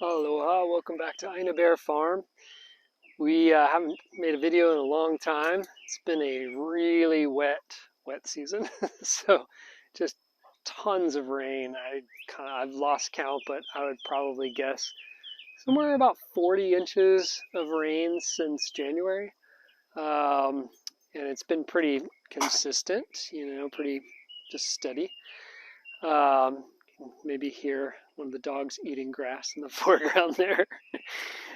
Aloha, welcome back to Ina Bear Farm. We haven't made a video in a long time. It's been a really wet season. So just tons of rain. I've lost count, but I would probably guess somewhere about 40 inches of rain since January. And it's been pretty consistent, pretty just steady. Um, Maybe hear one of the dogs eating grass in the foreground there.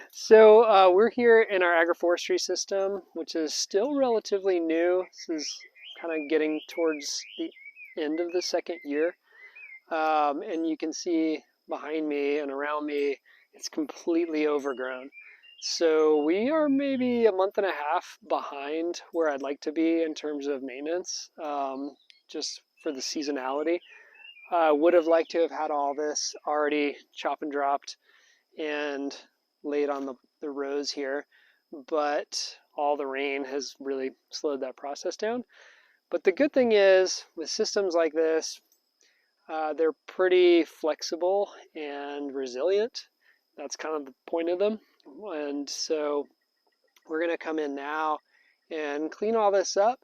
So we're here in our agroforestry system, which is still relatively new. This is kind of getting towards the end of the second year. And you can see behind me and around me, it's completely overgrown. So we are maybe a month and a half behind where I'd like to be in terms of maintenance, just for the seasonality. I would have liked to have had all this already chop and dropped and laid on the rows here, but all the rain has really slowed that process down. But the good thing is with systems like this, they're pretty flexible and resilient. That's kind of the point of them. And so we're going to come in now and clean all this up.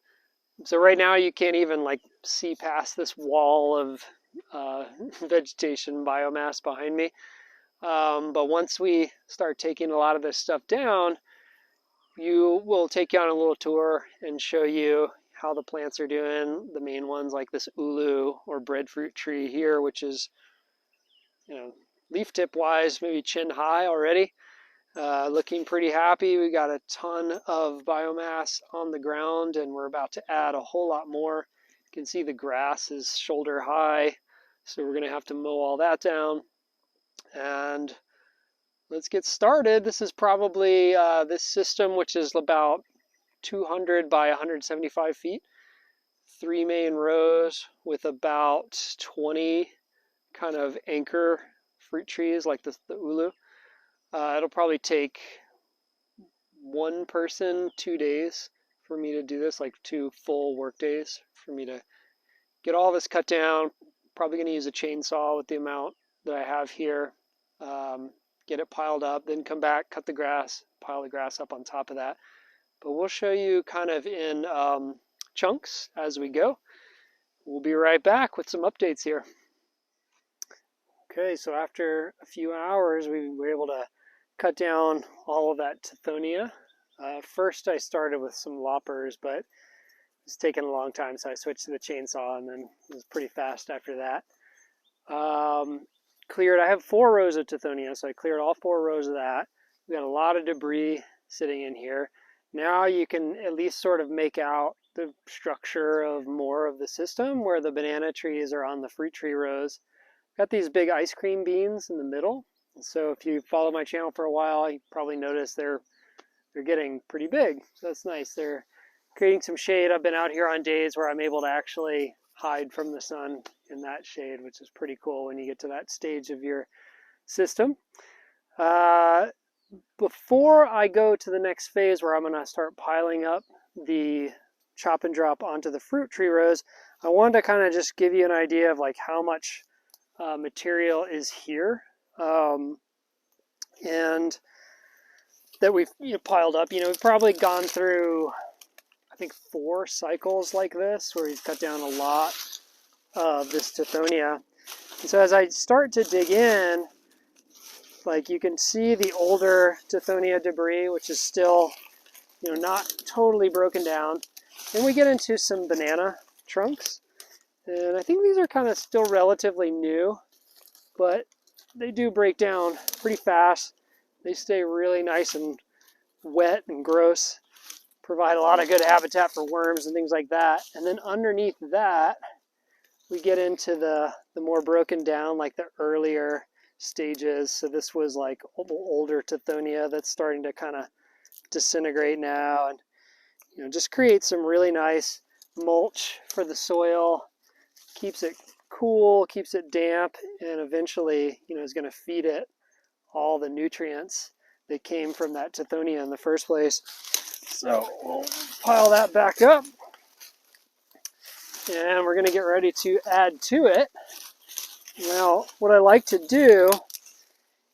So right now you can't even see past this wall of vegetation biomass behind me. But once we start taking a lot of this stuff down, we'll take you on a little tour and show you how the plants are doing. The main ones like this ulu or breadfruit tree here, which is, leaf tip wise, maybe chin high already. Looking pretty happy. We got a ton of biomass on the ground and we're about to add a whole lot more. You can see the grass is shoulder high, so we're going to have to mow all that down. And let's get started. This is probably this system, which is about 200 by 175 feet. 3 main rows with about 20 kind of anchor fruit trees like the ulu. It'll probably take one person 2 days for me to do this, like 2 full work days for me to get all this cut down. Probably going to use a chainsaw with the amount that I have here. Get it piled up, then come back, cut the grass, pile the grass up on top of that. But we'll show you kind of in chunks as we go. We'll be right back with some updates here. Okay, so after a few hours, we were able to cut down all of that tithonia. First, I started with some loppers, but it's taken a long time, so I switched to the chainsaw, and then it was pretty fast after that. I have 4 rows of tithonia, so I cleared all 4 rows of that. We got a lot of debris sitting in here. Now you can at least sort of make out the structure of more of the system where the banana trees are on the fruit tree rows. Got these big ice cream beans in the middle. So if you follow my channel for a while, you probably notice they're getting pretty big. So that's nice. They're creating some shade. I've been out here on days where I'm able to actually hide from the sun in that shade, which is pretty cool when you get to that stage of your system. Before I go to the next phase where I'm going to start piling up the chop and drop onto the fruit tree rows, I wanted to kind of just give you an idea of how much material is here, and that we've piled up. We've probably gone through, I think, 4 cycles like this where we've cut down a lot of this tithonia. And so as I start to dig in, you can see the older tithonia debris, which is still, not totally broken down. Then we get into some banana trunks. And I think these are kind of still relatively new, but they do break down pretty fast. They stay really nice and wet and gross, provide a lot of good habitat for worms and things like that. And then underneath that, we get into the more broken down, like the earlier stages. So this was like older tithonia that's starting to kind of disintegrate now, and just create some really nice mulch for the soil. Keeps it cool, keeps it damp, and eventually, is going to feed it all the nutrients that came from that tithonia in the first place. So we'll pile that back up, and we're going to get ready to add to it. Now, what I like to do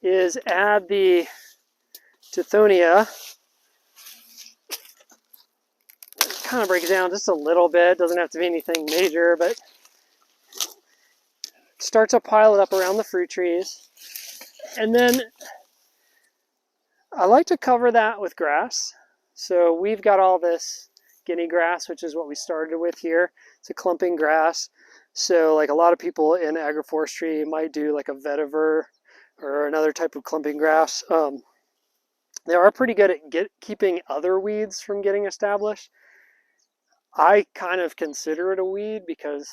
is add the Tithonia. Kind of breaks down just a little bit. Doesn't have to be anything major, but start to pile it up around the fruit trees. And then I like to cover that with grass. So we've got all this guinea grass, which is what we started with here. It's a clumping grass. So like a lot of people in agroforestry might do like a vetiver or another type of clumping grass. They are pretty good at keeping other weeds from getting established. I kind of consider it a weed because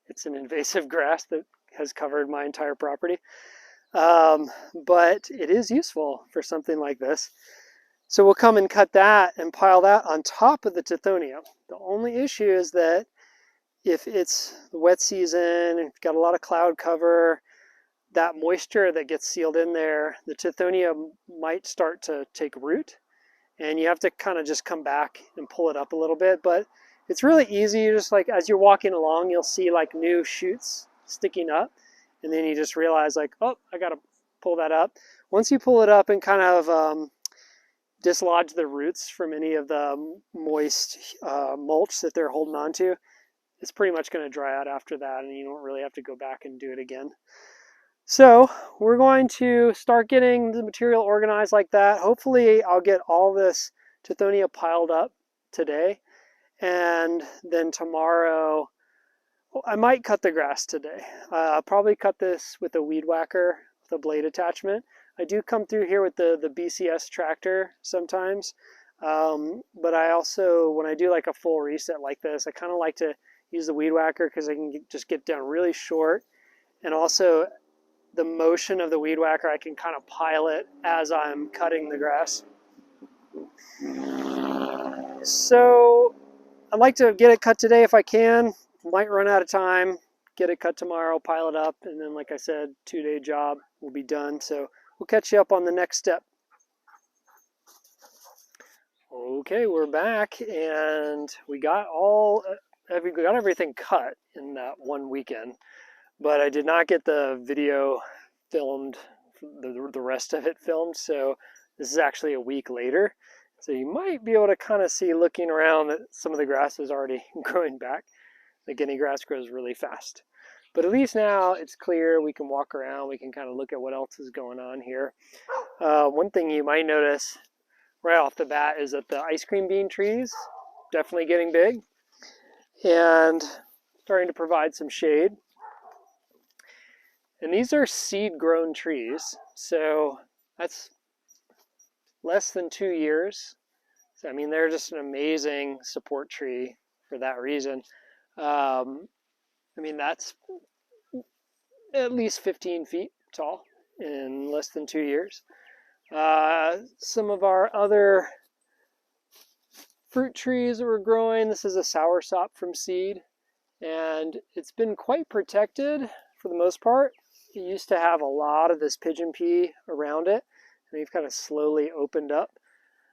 it's an invasive grass that has covered my entire property. But it is useful for something like this. So we'll come and cut that and pile that on top of the Tithonia. The only issue is that if it's the wet season and you've got a lot of cloud cover, that moisture that gets sealed in there, the Tithonia might start to take root, and you have to kind of just come back and pull it up a little bit. But it's really easy. Just like as you're walking along, you'll see like new shoots sticking up, and then you just realize like, oh, I got to pull that up. Once you pull it up and kind of dislodge the roots from any of the moist mulch that they're holding on to, it's pretty much going to dry out after that, and you don't really have to go back and do it again. So we're going to start getting the material organized like that. Hopefully I'll get all this Tithonia piled up today, and then tomorrow I might cut the grass today. I'll probably cut this with a weed whacker with a blade attachment. I do come through here with the BCS tractor sometimes, but I also, when I do like a full reset like this, I kind of like to use the weed whacker because I can just get down really short, and also the motion of the weed whacker, I can kind of pile it as I'm cutting the grass. So I'd like to get it cut today if I can. Might run out of time. Get it cut tomorrow, pile it up, and then like I said, 2-day job will be done. So we'll catch you up on the next step. Okay, we're back, and we got everything cut in that one weekend, but I did not get the video filmed, the rest of it filmed, so this is actually a week later. So you might be able to kind of see, looking around, that some of the grass is already growing back. The guinea grass grows really fast. But at least now it's clear, we can walk around, we can kind of look at what else is going on here. One thing you might notice right off the bat is that the ice cream bean trees definitely getting big and starting to provide some shade. And these are seed-grown trees, so that's less than 2 years. So, I mean, they're just an amazing support tree for that reason. I mean, that's at least 15 feet tall in less than 2 years. Some of our other fruit trees that we're growing, this is a soursop from seed, and it's been quite protected for the most part. It used to have a lot of this pigeon pea around it, and we've kind of slowly opened up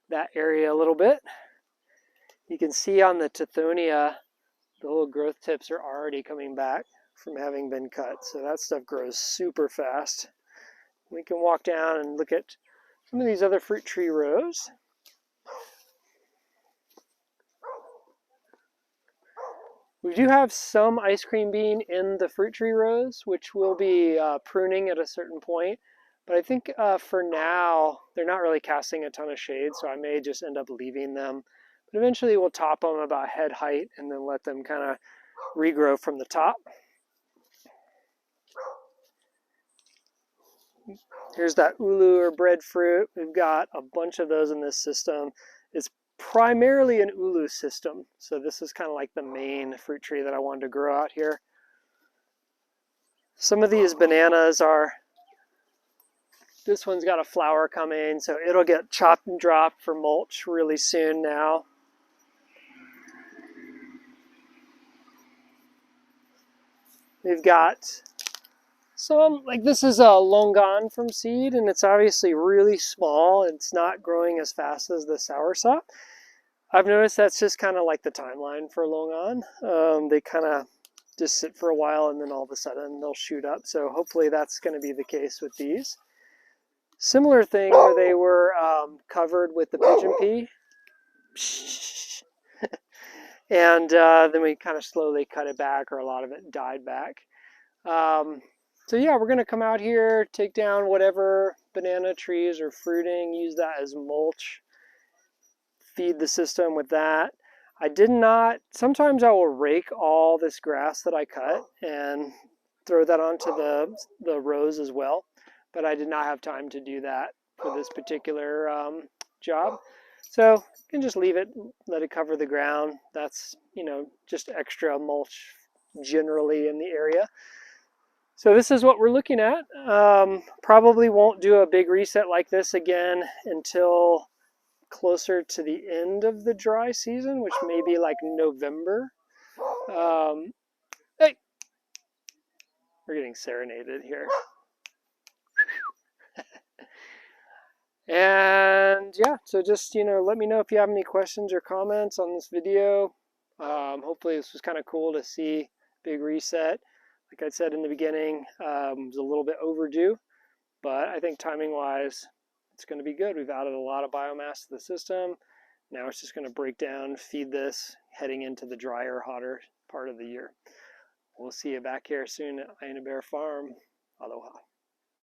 that area a little bit. You can see on the Tithonia, the little growth tips are already coming back from having been cut, so that stuff grows super fast. We can walk down and look at some of these other fruit tree rows. We do have some ice cream bean in the fruit tree rows, which will be pruning at a certain point. But I think for now, they're not really casting a ton of shade, so I may just end up leaving them. But eventually we'll top them about head height and then let them kind of regrow from the top. Here's that ulu or breadfruit. We've got a bunch of those in this system. It's primarily an ulu system, so this is kind of like the main fruit tree that I wanted to grow out here. Some of these bananas are, this one's got a flower coming, so it'll get chopped and dropped for mulch really soon now. We've got some, like this is a longan from seed, and it's obviously really small. It's not growing as fast as the soursop. I've noticed that's just kind of like the timeline for longan. They kind of just sit for a while and then all of a sudden they'll shoot up. So hopefully that's going to be the case with these. similar thing where they were covered with the pigeon pea. And then we kind of slowly cut it back, or a lot of it died back. So yeah, we're going to come out here, take down whatever banana trees or fruiting, use that as mulch, feed the system with that. I did not, sometimes I will rake all this grass that I cut and throw that onto the rows as well, but I did not have time to do that for this particular job. So you can just leave it, let it cover the ground. That's, you know, just extra mulch generally in the area. So this is what we're looking at. Probably won't do a big reset like this again until closer to the end of the dry season, which may be like November. Hey, we're getting serenaded here. And yeah, so just, you know, let me know if you have any questions or comments on this video. Hopefully this was kind of cool to see big reset. Like I said in the beginning, it was a little bit overdue, but I think timing wise, it's going to be good. We've added a lot of biomass to the system. Now it's just going to break down, feed this, heading into the drier, hotter part of the year. We'll see you back here soon at Aina Bear Farm. Aloha.